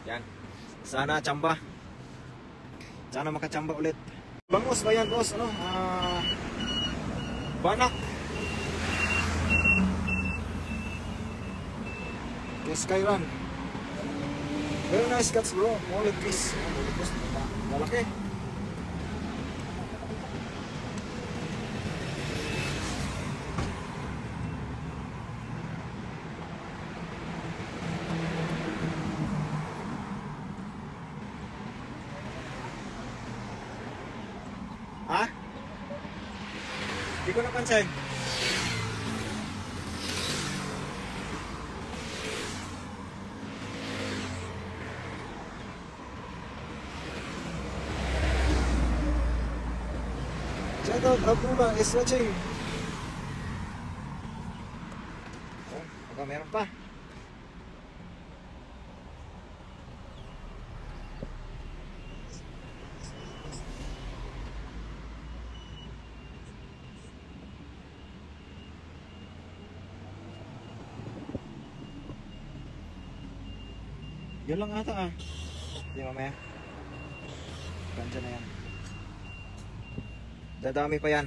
Yan. Sana tsamba. Sana makatsamba ulit. Bangus ba yan, boss? Ano? Banak. Yes, Skyran. Very nice cuts, bro. Molid fish. Malaki. Ha? Hindi ko napansin. Shout out, Abdullah is watching. Oh, baka meron pa. Yun lang ata ah. Hindi mamaya. Ganda na yan. Dadami pa yan.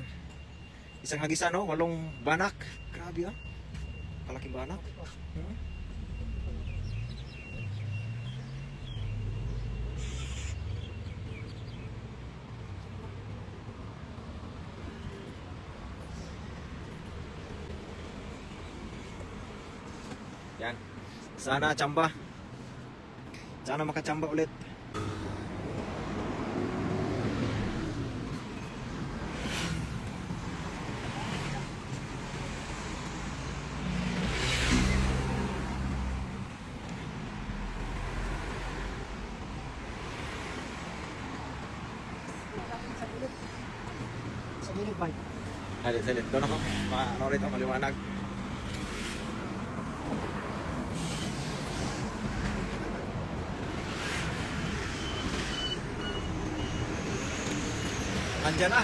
Isang hagisa no? 8 banak. Grabe ah. Malaking banak. Yan. Sana tsamba. Sana makatsamba ulit. Sa gilid ba? Salit. Doon ako. Ano rito, maliwanag. Andyan na.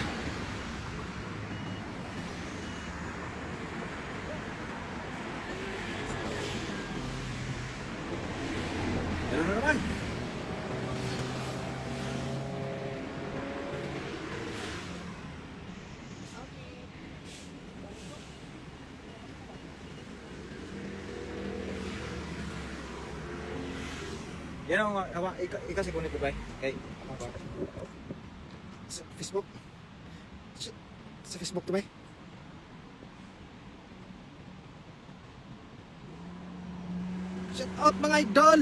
Meron na naman. Yan ang ikasi kunit ba? Okay. Sa Facebook. Sa Facebook to ba? Shout out mga idol.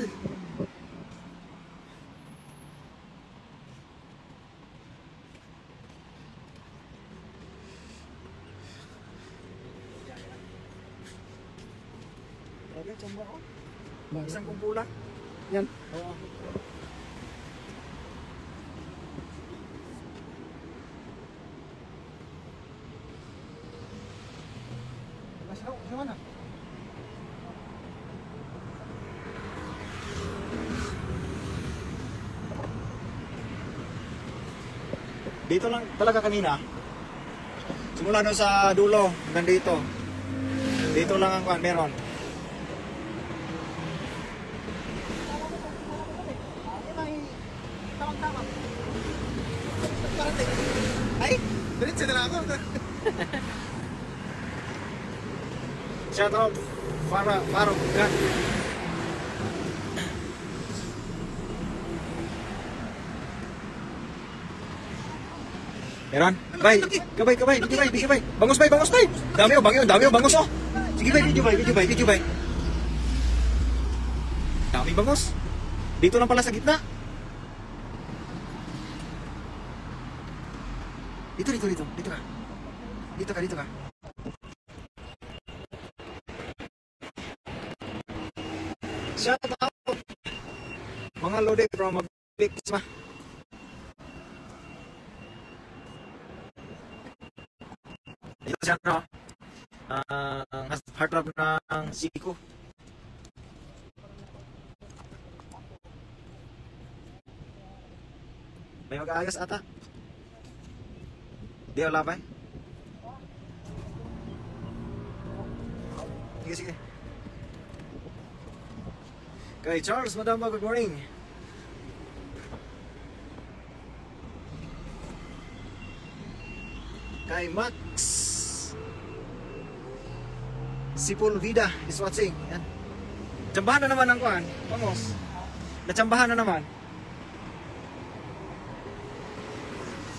Okay, tsamba ko. Isang kumpulan. Yan. Oo. Dito lang talaga kanina. Simula doon sa dulo hanggang dito. Dito lang ang meron. Ay, diretso na ako. Shout out para God. Meron? Bay, kabay. Bangus bay. Dami oh, bangus oh. Sige bay, video bay. Dami bangus. Dito lang pala sa gitna. Dito ka. Dito ka. Shout out mga lode from Magbikisma. Ito siya no. Heartthrob ng Siko. May mag-aayos ata. Di wala pa eh. Sige. Kay Charles, Madam, good morning. Kay Max. Si Pulvida is watching. Yan. Tsambahan na naman ang kuhan. Vamos. Natsambahan na naman.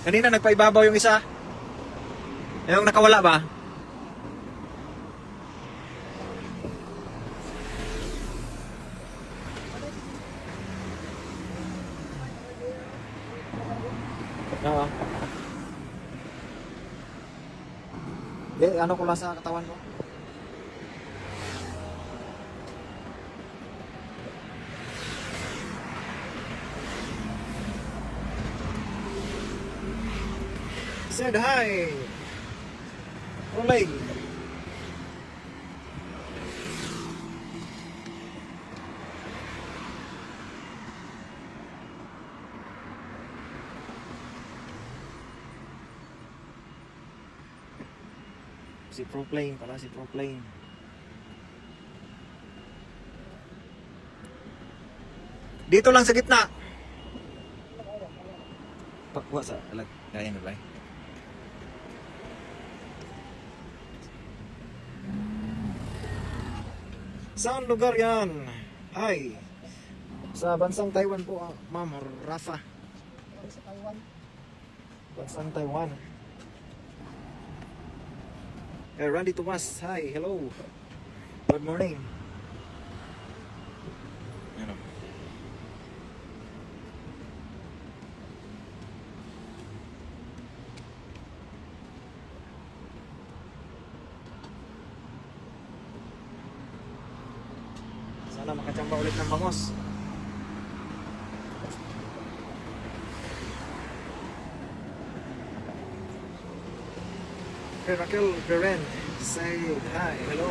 Kanina nagpaibabaw yung isa. Yung nakawala ba? Oo. Ano ko lang sa katawan ko? Said hi. Rolling. Si Proplane pala, si Proplane. Dito lang sa gitna. Pakwa sa alag. Kaya na ba? Saan lugar yan? Ay, sa bansang Taiwan po, Ma'am Rafa. Sa Taiwan. Bansang Taiwan. Randy Tomas, hi, hello. Good morning. Ano? Sana makachamba ulit ng bangos. Raquel Beren, say hi, hello.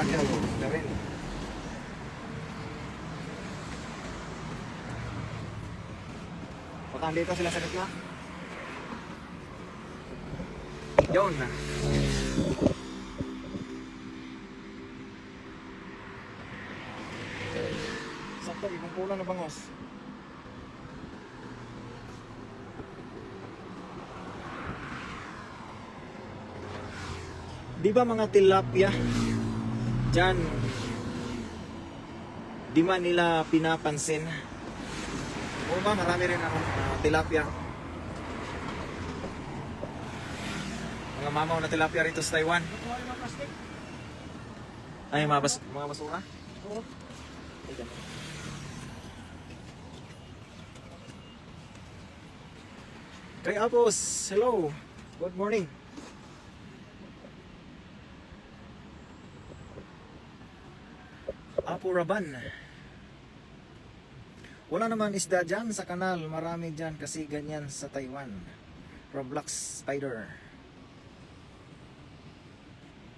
Raquel Beren. Baka dito sila sa gitna. Yun na. Sakto, ibang kulang na bangos. Di ba mga tilapia dyan, di man nila pinapansin? O ba, marami rin ako tilapia. Mga mamaw na tilapia rito sa Taiwan. Ay, mga basura? Oo. Kay Apos, hello, good morning. Apo Raban. Wala naman isda dyan sa kanal. Marami dyan kasi ganyan sa Taiwan. Roblox Spider.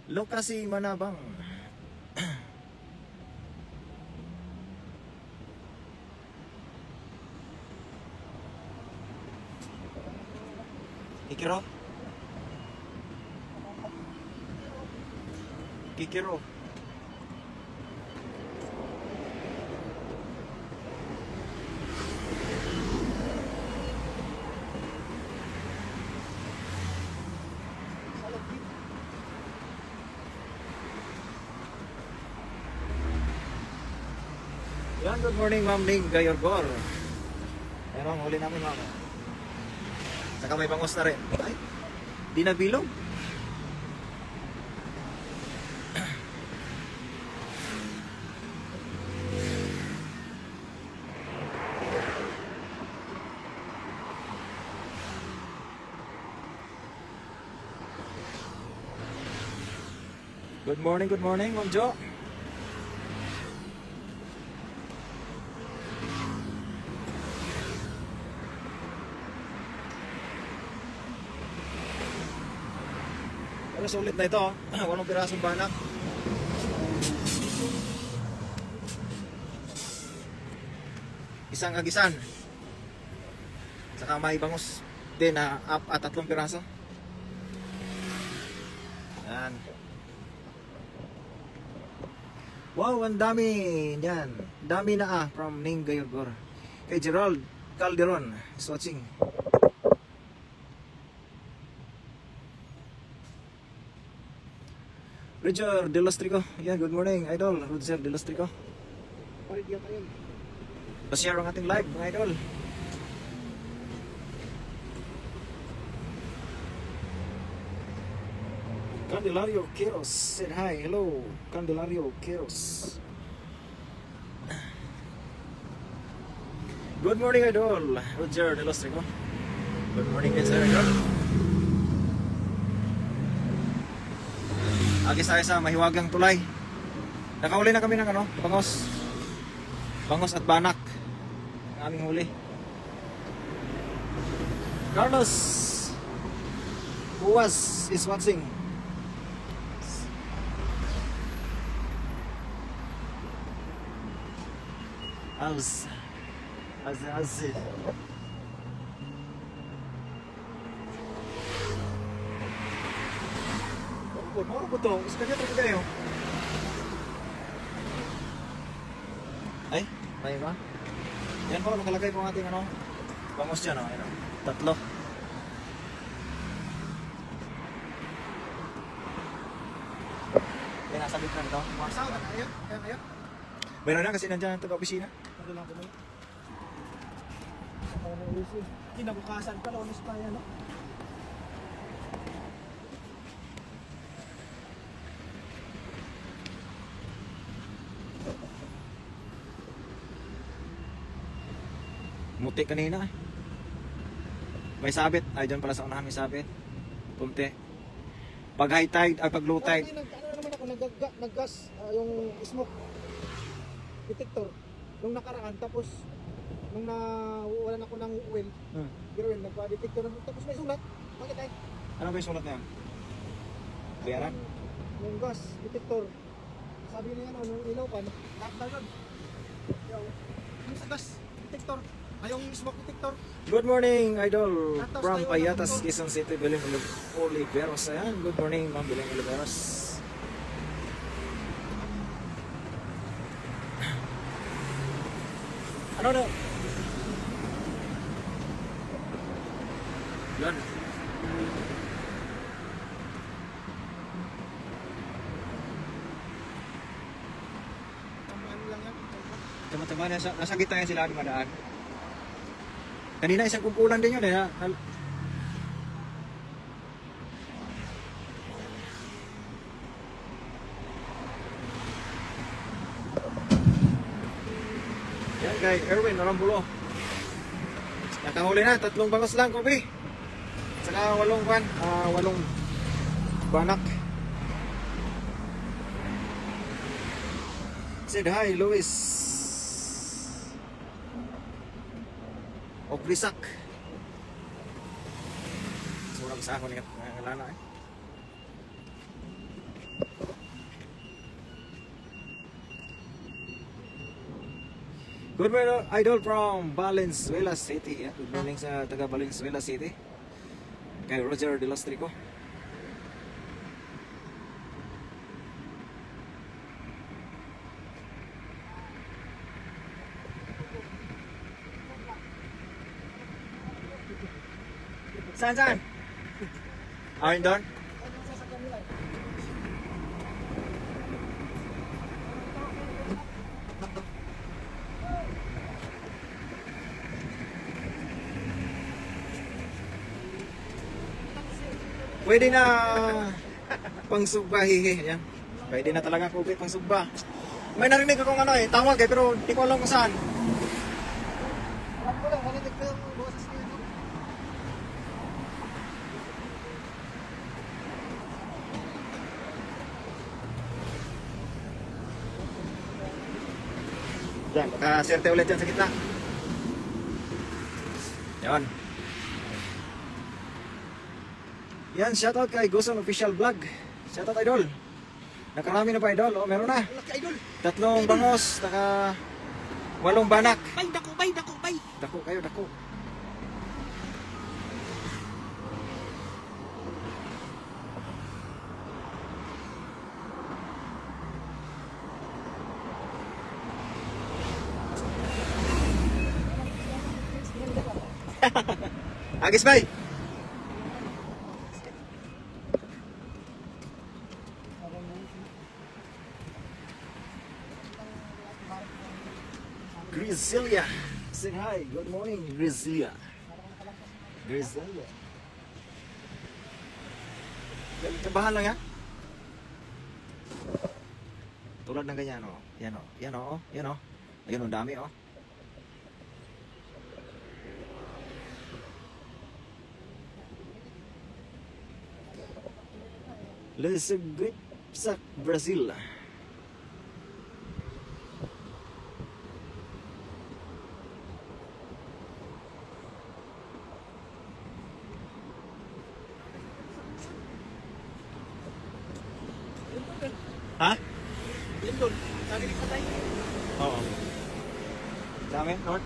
Lokasi Manabang. Kikiro? Kikiro. Yan, good morning Ma'am Ning Gayorgor. Ayan ang huli namin, Ma'am. Saka may bangos na rin. Ay, di nabilog. Good morning, Ma'am Jo. Pero sulit na ito, walang pirasong banak. Isang agisan. Saka may bangus din na at 3 piraso. Yan. Wow, ang dami yan. Dami na from Ning Gayorgor. Kay Gerald Calderon is watching. Roger Delastrico. Yeah, good morning, idol. Roger Delastrico. Pa-share ang ating live, mga idol. Candelario Quiros said hi. Hello, Candelario Quiros. Good morning, idol. Roger Delastrico. Good morning, sir, idol. Agis tayo sa mahiwagang tulay. Nakahuli na kami ng ano, bangos at banak. Ang aming huli. Carlos Buwas is watching. Az. Ano po ito? Gusto kanya ito kayo? Ay, may ba? Yan po, nakalagay po ang ating ano, bangos dyan, oh, ano, 3. Yan, nasa bit na ito. Masaw, ayun, ayun. Meron na kasi nandiyan ang taga-opisina. Ano lang po na yun? Kinabukasan pa, lunes pa yan, no? Muti kanina eh. May sabit. Ay, dyan pala sa unahan may sabit. Punti. Pag high tide, pag low tide. Ano naman ako, nag-gas yung smoke detector nung nakaraan. Tapos, nung nawalan ako ng oil, oil, nagpa-detector. Tapos may sulat. Bakit ay? Ano ba yung sulat na yan? Bayaran? Yung gas detector. Sabi niya nung ilaw pa, nakakdagan. Yung sa gas detector. Ay, yung smoke detector. Good morning, idol. From Payatas, Quezon City, Beleng Oliveros. Ayan, good morning, Ma'am Beleng Oliveros. Ano na? Yan. Tambahan lang yan. Tama-tama, nasa gitna yan sila dumadaan. Kanina isang kumpulan din yun eh. Yan kay Erwin Arambulo. Nakahuli na, 3 bangos lang, Kobe. Saka 8 banak. Said hi, Luis. Oprisak. Surang sa ako ng lana eh. Good morning, idol from Valenzuela City. Good morning sa taga Valenzuela City. Kay Roger Delastrico. Saan? Ayun doon? Pwede na pangsugba, hihi. Yan. Pwede na talaga Kobe pangsugba. May narinig akong ano eh, tawag eh, pero di ko alam kung saan. Alam ko lang, narinig ko yung boses ko yun. Yan, nakaserte ulit yan sa gitna. Yan. Yan, shoutout kay Guson Official Vlog. Shoutout idol. Nakarami na pa idol. O, meron na. Laki idol. 3 bangos, naka 8 banak. Dako. Dako kayo, dako. Agis bay. Grizilia. Say hi. Good morning, Grizilia. Grizilia. Kabahan lang yan. Tulad ng ganyan, oh. Yan, oh. Yan, oh. Yan, oh. Ayun, ang dami, oh. Lesegrit sa Brazil. Ha? Yan doon. Sabi ni Patay. Oo. Dami, Lord.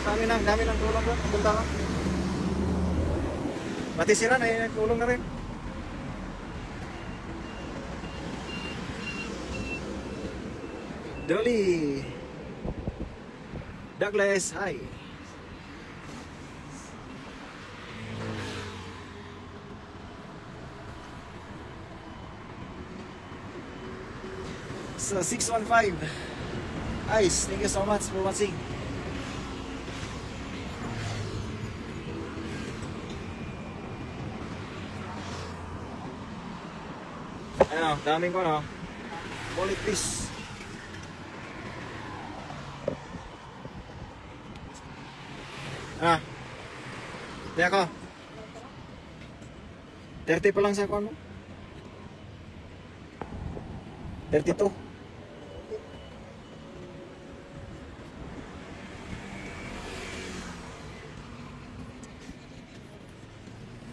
Dami na, dami ng tulong doon. Punta ka. Pati sila na tulong na rin. Dolly. Douglas, hi. Sa 615 Ice, thank you so much for watching. Ano, daming ko no. Bullet please. Ah. Di ako. 30 pa lang sa ako, no? 32.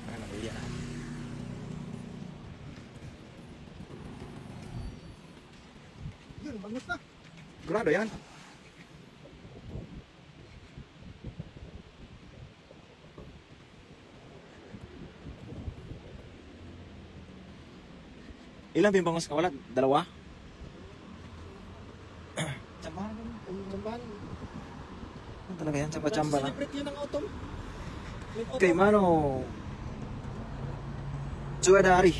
Ano ba yan? Yun, bangus na. Grado yan. Ilang bimbangos ka wala? Dalawa? Tsambahan mo. Tsambahan. Ano talaga yan? Tsamba-tsamba na. Celebrate yun ng autumn. Kay Mano Chudari.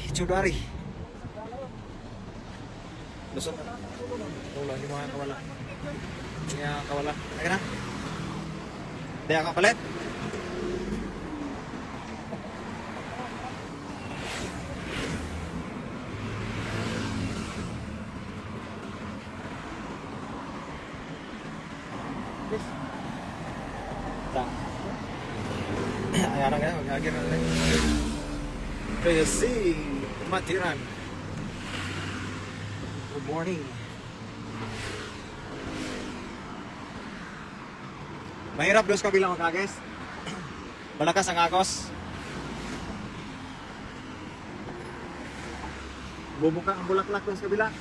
Lusot na. Wala, hindi mo kawala. Hindi nga kawala. Teka na. Hindi ako palit. Tang. Ayan nga, mag-agir na rin. Kaya si Matiran. Good morning. Mahirap dos kabilang mag-agis. Malakas ang agos. Bubuka ang bulaklak dos kabila.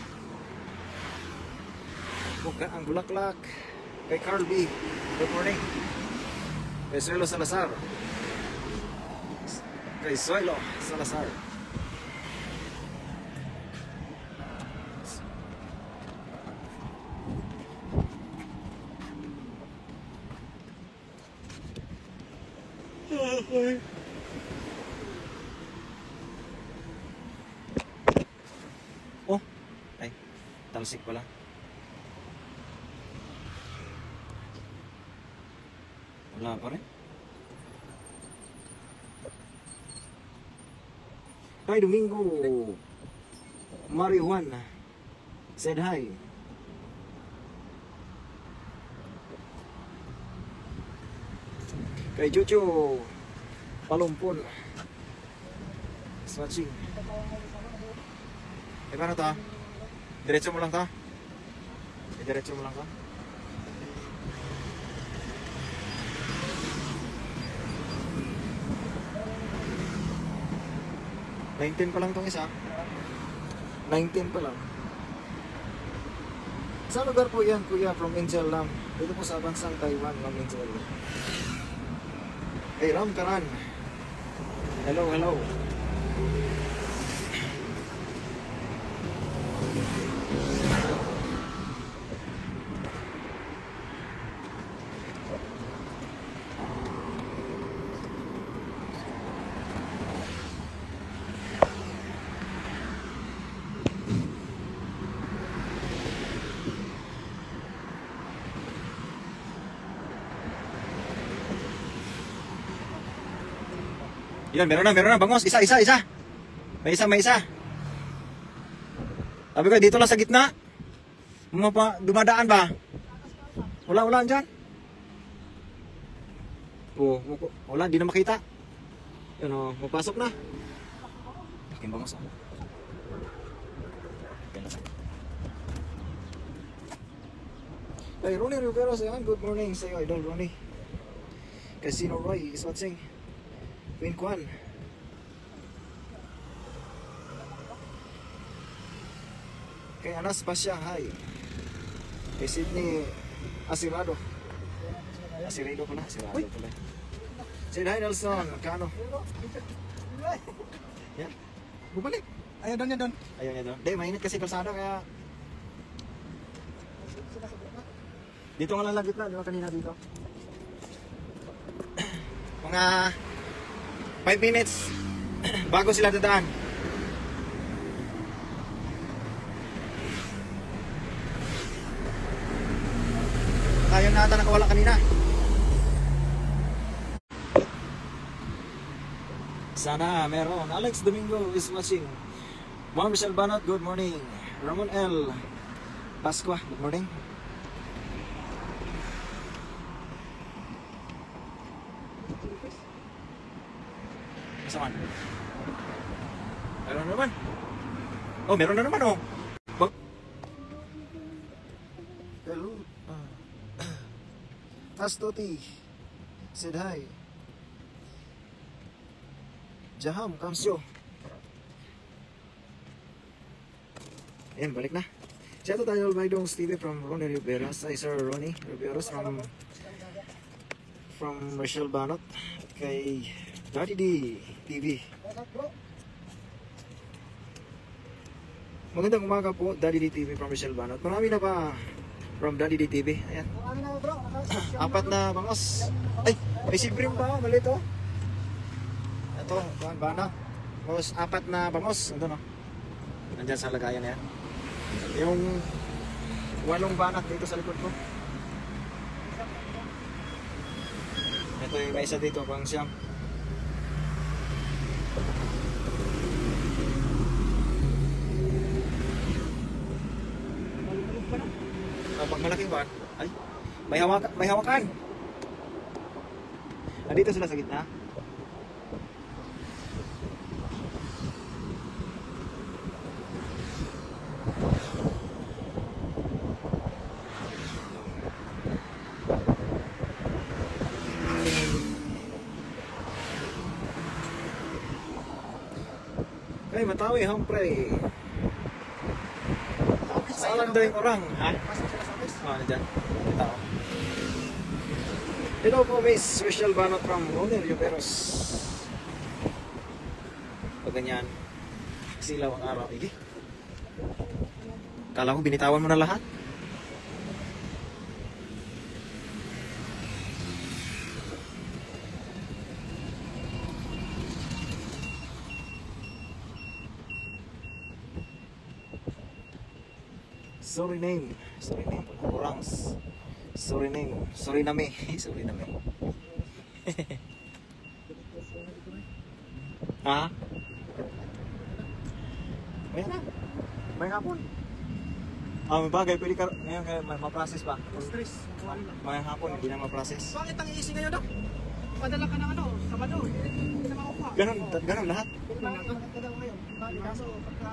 Buka ang bulaklak. Kay Carl B. Good morning. Kay Suelo Salazar. Kay Suelo Salazar. Oh, ay, talsik pala. Wala pa rin. Kay Domingo Marijuan said hi. Kay Chucho Palumpon is watching. Paano to? Diretso mo lang to? Diretso mo lang to? $19 pa lang tong isa. 19 pa lang. Sa lugar po yan, kuya, from Angel Lam. Dito po sa bansang Taiwan, Ma'am Angel. Hey, Ram Karan. Hello, hello. Yun, meron na, bangos. Isa. May isa. Sabi ko, dito lang sa gitna. Mga pa, dumadaan ba? Wala dyan. Oh, wala, di na makita. Yun o, mapasok na. Laking bangos o. Hey, Ronnie Rivera, good morning sa iyo, Idol Ronnie. Casino Roy is watching. Queen Kwan. Kay Anas Pasya, hi. Kay Sydney Asirado pala. Say hi Nelson, Kano. Yan. Bumalik. Ayaw doon. Ayaw niya doon. Hindi, mainit kasi kalsada kaya dito nga lang lagit na, di ba kanina dito? Mga 5 minutes bago sila dadaan. Ayun na ata nakawala kanina. Sana meron. Alex Domingo is watching. Juan Michelle Banot, good morning. Ramon L. Pasqua, good morning. Kasaman? Meron na naman. Oh, meron na naman oh. Hello. Astoti said hi. Jaham, Kamsyo. Ayan, balik na. Shout out tayo Baydong Stevie from Ronnie Rivera. Hi Sir Ronnie Rivera from Michelle Banot. Kay Daddy D TV. Magandang umaga po, Daddy D TV from Michelle Banot. Marami na pa from Daddy D TV. Ayan. Apat na bangos. Ay, may sibrim pa. Mali ito. Ito, banat. Tapos apat na bangos. Ito no. Nandyan sa lagayan na yan. Yung 8 banat dito sa likod ko. Ito yung may isa dito pang siyam. Pag malaking ban, ay, may hawakan. Dito sila sa gitna. Ay, matawi, hampre. Saan daw yung orang, ha? Nandyan. Kita ko. Hello po, Miss Michelle Banot from Ronnie Riveros. Pag ganyan, silaw ang araw. Hindi. Kala ko binitawan mo na lahat. Suriname. Orangs. Suriname. Suriname. Ha? May hapon. May bagay, pwede ka ngayon may ma-process pa. Stress. May hapon, hindi na ma-process. Bakit ang easy ngayon daw? Padala ka ng Sabado. Hindi na makukuha. Ganun lahat. Nagkadaw ngayon. Kaso pagka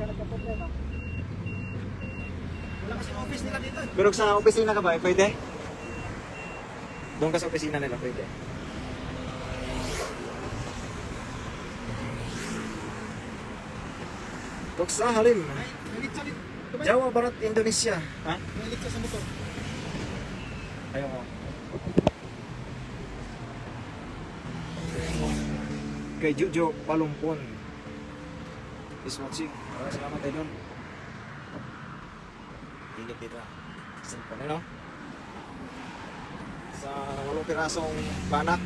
nagka-problema. Wala kasi office nila dito. Pero sa opisina ka ba, pwede? Doon ka sa opisina nila, pwede. Tuksa Halim. Jawa Barat, Indonesia. Ha? May sa motor. Ayaw mo. Kay Jojo Palumpon is watching. Salamat tayo doon. Ingat dito. Cellphone, no? Sa 8 pirasong banak.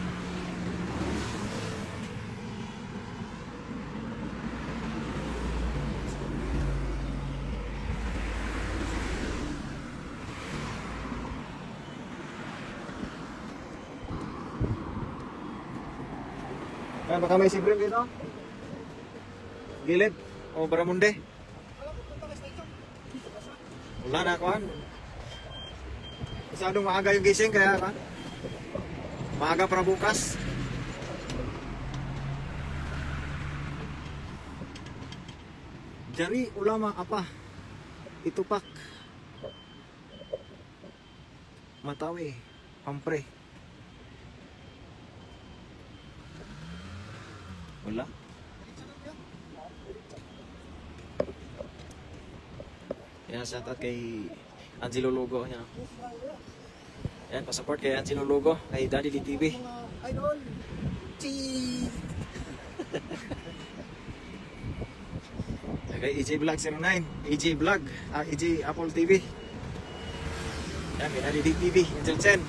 Kan baka may sibrim dito. Gilid o Baramunde. Wala na kuan. Masyadong maaga yung gising kaya kan. Maaga para bukas. Jari ulama apa? Itupak. Matawi, pampre. Wala. Yan, shout out kay Angelo Lugo niya. Yan, pa-support kay Angelo Lugo, kay Daddy DTV. Mga idol. Cheese. Kay EJ Vlog 09, EJ Vlog, EJ Apple TV. Yan, kay Daddy DTV, Angel Chen.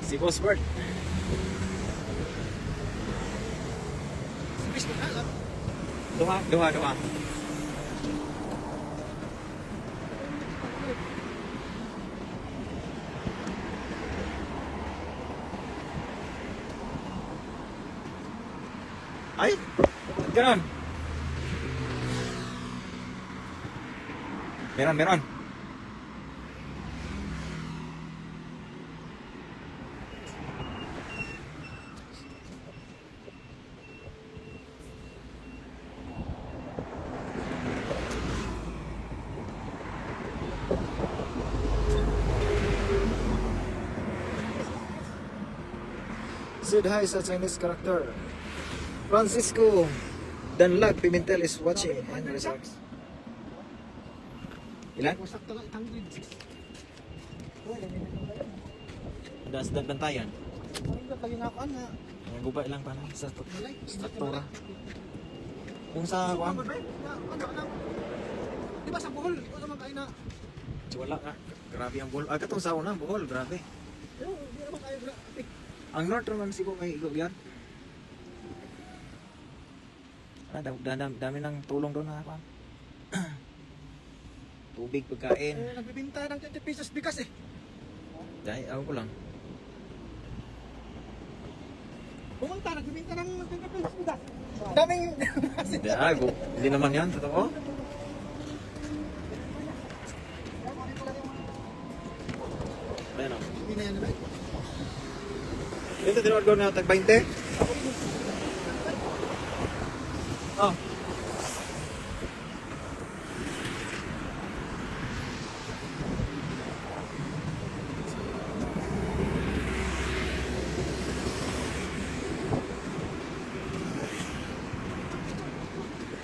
Si Boss Bert. Duha. Ay, ganon. Meron. Said hi sa Chinese character. Francisco Danlag Pimentel is watching and remarks. Ilan? Wasak talaga itang grade 6. Das dan bantayan. Ang lagi nga ako na. Guba lang pa na sa struktura. Kung sa kuan, Di ba sa Bohol? O naman kain na. wala nga. Grabe ang Bohol. Katong sa una, Bohol, grabe. Pero di naman kayo grabe. Ang North naman siguro may igo yan. Dami ng tulong doon na kuan. Tubig, pagkain. Nagbibinta ng 20 pesos bigas eh. Dahil, ako ko lang. Pumunta, nagbibinta ng 20 pesos bigas. Daming Hindi naman yan, totoo. Ayan o. Hindi na yan naman. Ito, tinawag ko na tag 20. Oh.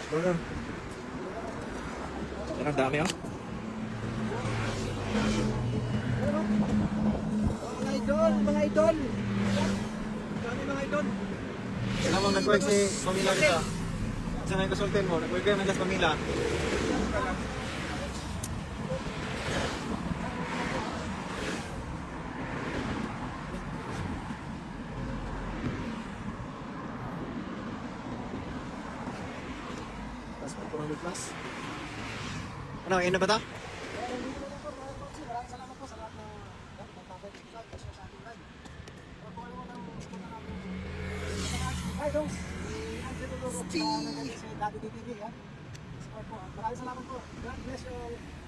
Ano? Yan ang dami oh. Mga idol. Dami mga idol. Alam mo, nag-work si Pamila dito. Saan ang kasultin mo? Nag-work kayo ng Pamila. Tapos may 400 plus. Ano, yun na ba ito? Maraming salamat po sa lahat na nagpapakita sa ating live. Hi, Dong. Si Daddy DTV, ha? Support po. Maraming salamat po. God bless you all.